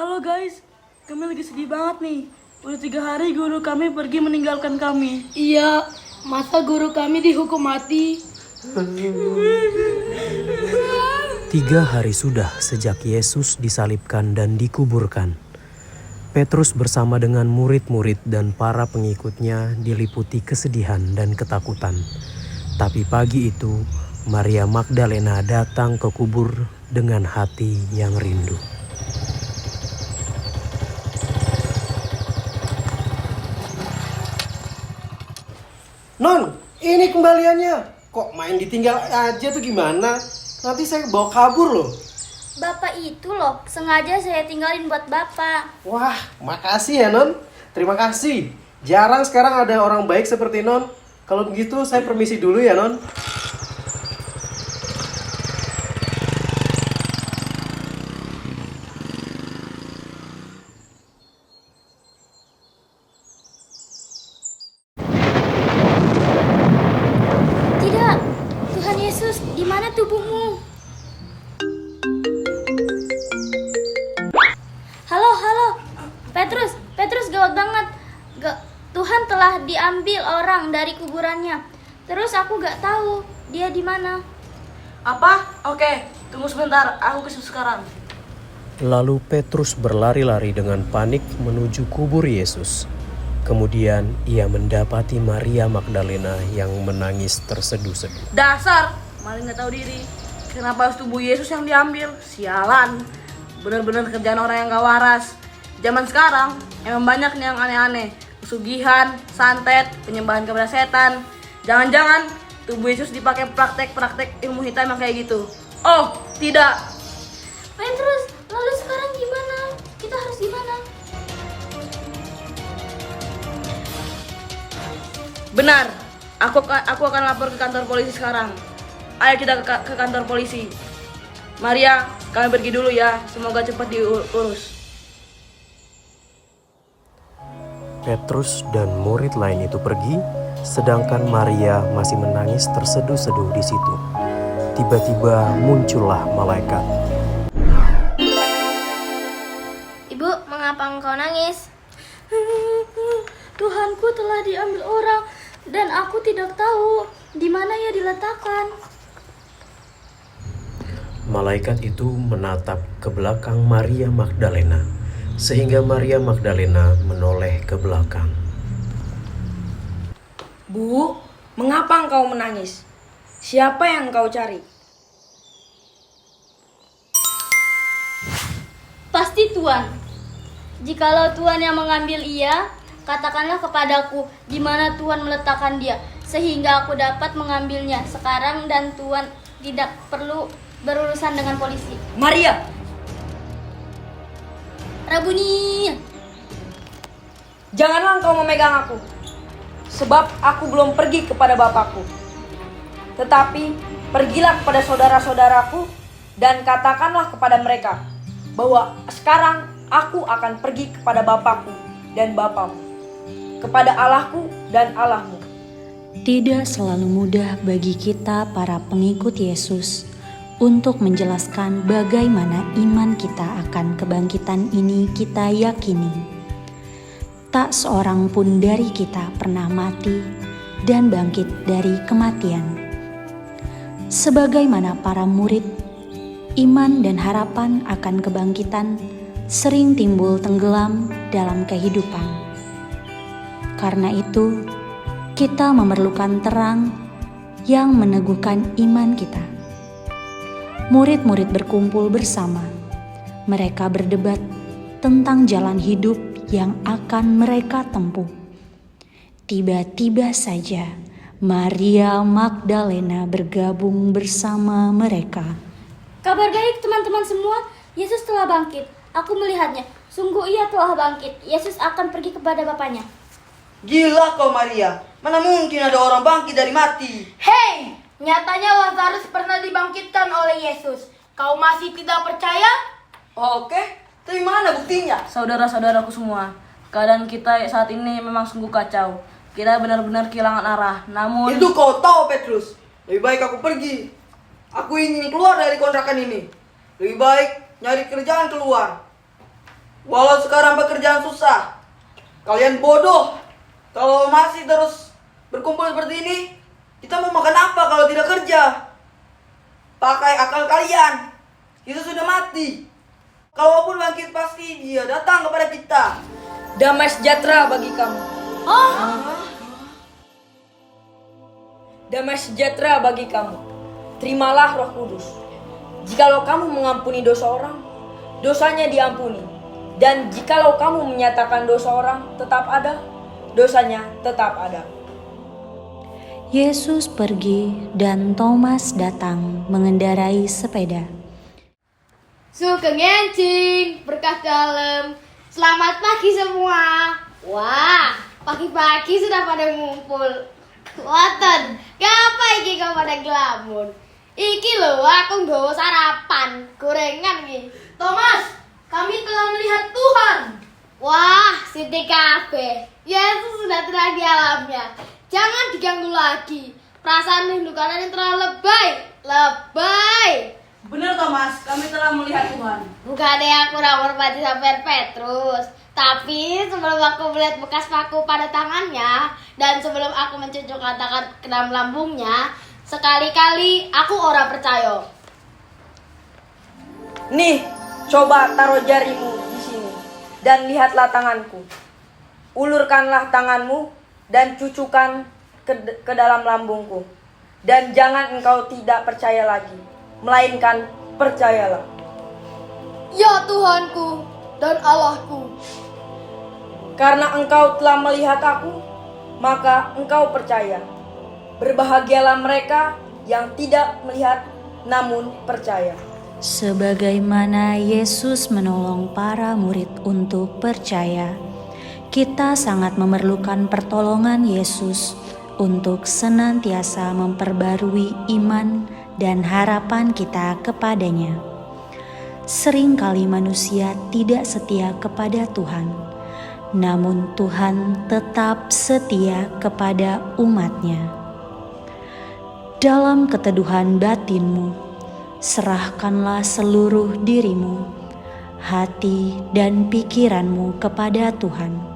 Halo guys, kami lagi sedih banget nih. Udah 3 hari guru kami pergi meninggalkan kami. Iya, masa guru kami dihukum mati? 3 hari sudah sejak Yesus disalibkan dan dikuburkan. Petrus bersama dengan murid-murid dan para pengikutnya diliputi kesedihan dan ketakutan. Tapi pagi itu, Maria Magdalena datang ke kubur dengan hati yang rindu. Non, ini kembaliannya. Kok main ditinggal aja tuh gimana? Nanti saya bawa kabur loh. Bapak itu loh, sengaja saya tinggalin buat Bapak. Wah, makasih ya Non. Terima kasih. Jarang sekarang ada orang baik seperti Non. Kalau begitu saya permisi dulu ya Non. Tidak, Tuhan Yesus, di mana tubuhmu? Halo, Petrus gawat banget. Tuhan telah diambil orang dari kuburannya. Terus aku gak tahu dia di mana. Apa? Oke, tunggu sebentar, aku ke sekarang. Lalu Petrus berlari-lari dengan panik menuju kubur Yesus. Kemudian ia mendapati Maria Magdalena yang menangis terseduh-seduh. Dasar, maling gak tahu diri. Kenapa harus tubuh Yesus yang diambil? Sialan. Bener-bener kerjaan orang yang gak waras. Zaman sekarang emang banyak nih yang aneh-aneh. Pesugihan, santet, penyembahan kepada setan. Jangan-jangan tubuh Yesus dipakai praktek-praktek ilmu hitam yang kayak gitu. Oh, tidak. Petrus, lalu sekarang gimana? Kita harus gimana? Benar. Aku akan lapor ke kantor polisi sekarang. Ayo kita ke kantor polisi. Maria, kami pergi dulu ya. Semoga cepat diurus. Petrus dan murid lain itu pergi, sedangkan Maria masih menangis terseduh-seduh di situ. Tiba-tiba muncullah malaikat. Ibu, mengapa engkau nangis? Tuhanku telah diambil orang dan aku tidak tahu di mana ia diletakkan. Malaikat itu menatap ke belakang Maria Magdalena, sehingga Maria Magdalena menoleh ke belakang. Bu, mengapa engkau menangis? Siapa yang engkau cari? Pasti Tuhan. Jikalau Tuhan yang mengambil ia, katakanlah kepadaku di mana Tuhan meletakkan dia, sehingga aku dapat mengambilnya sekarang dan Tuhan tidak perlu berurusan dengan polisi. Maria! Rabuni! Janganlah engkau memegang aku, sebab aku belum pergi kepada Bapakku. Tetapi pergilah kepada saudara-saudaraku dan katakanlah kepada mereka bahwa sekarang aku akan pergi kepada Bapakku dan Bapamu, kepada Allahku dan Allahmu. Tidak selalu mudah bagi kita para pengikut Yesus untuk menjelaskan bagaimana iman kita akan kebangkitan ini kita yakini. Tak seorang pun dari kita pernah mati dan bangkit dari kematian. Sebagaimana para murid, iman dan harapan akan kebangkitan sering timbul tenggelam dalam kehidupan. Karena itu, kita memerlukan terang yang meneguhkan iman kita. Murid-murid berkumpul bersama. Mereka berdebat tentang jalan hidup yang akan mereka tempuh. Tiba-tiba saja Maria Magdalena bergabung bersama mereka. Kabar baik teman-teman semua, Yesus telah bangkit. Aku melihatnya, sungguh ia telah bangkit. Yesus akan pergi kepada Bapaknya. Gila kau Maria, mana mungkin ada orang bangkit dari mati? Hei, nyatanya Lazarus pernah dibangkitkan oleh Yesus. Kau masih tidak percaya? Oke, tapi mana buktinya? Saudara-saudaraku semua, keadaan kita saat ini memang sungguh kacau. Kita benar-benar kehilangan arah. Namun Itu kau tahu Petrus, lebih baik aku pergi. Aku ingin keluar dari kontrakan ini. Lebih baik nyari kerjaan keluar. Walau sekarang pekerjaan susah, kalian bodoh. Kalau masih terus berkumpul seperti ini, kita mau makan apa kalau tidak kerja? Pakai akal kalian. Yesus sudah mati. Kalaupun bangkit pasti dia datang kepada kita. Damai sejahtera bagi kamu. Damai sejahtera bagi kamu. Terimalah Roh Kudus. Jikalau kamu mengampuni dosa orang, dosanya diampuni. Dan jikalau kamu menyatakan dosa orang tetap ada, dosanya tetap ada. Yesus pergi dan Thomas datang mengendarai sepeda. Sugeng Enjing, berkah dalam. Selamat pagi semua. Wah, pagi-pagi sudah pada ngumpul. Waton, ngapa iki kau pada ngelamun? Iki lho, aku nggawa sarapan, gorengan iki. Thomas, kami telah melihat Tuhan. Wah, Siti kabeh. Yesus sudah terang di alamnya. Jangan diganggu lagi. Perasaan rindu kalian yang terlalu lebay. Lebay. Bener Thomas, kami telah melihat Tuhan. Bukannya aku hormati sampai Petrus, tapi sebelum aku melihat bekas paku pada tangannya dan sebelum aku mencucukkan tangan ke dalam lambungnya, sekali-kali aku ora percaya. Nih, coba taruh jarimu di sini dan lihatlah tanganku. Ulurkanlah tanganmu dan cucukkan ke dalam lambungku. Dan jangan engkau tidak percaya lagi, melainkan percayalah. Ya Tuhanku dan Allahku. Karena engkau telah melihat aku, maka engkau percaya. Berbahagialah mereka yang tidak melihat namun percaya. Sebagaimana Yesus menolong para murid untuk percaya, kita sangat memerlukan pertolongan Yesus untuk senantiasa memperbarui iman dan harapan kita kepadanya. Seringkali manusia tidak setia kepada Tuhan, namun Tuhan tetap setia kepada umat-Nya. Dalam keteduhan batinmu, serahkanlah seluruh dirimu, hati dan pikiranmu kepada Tuhan.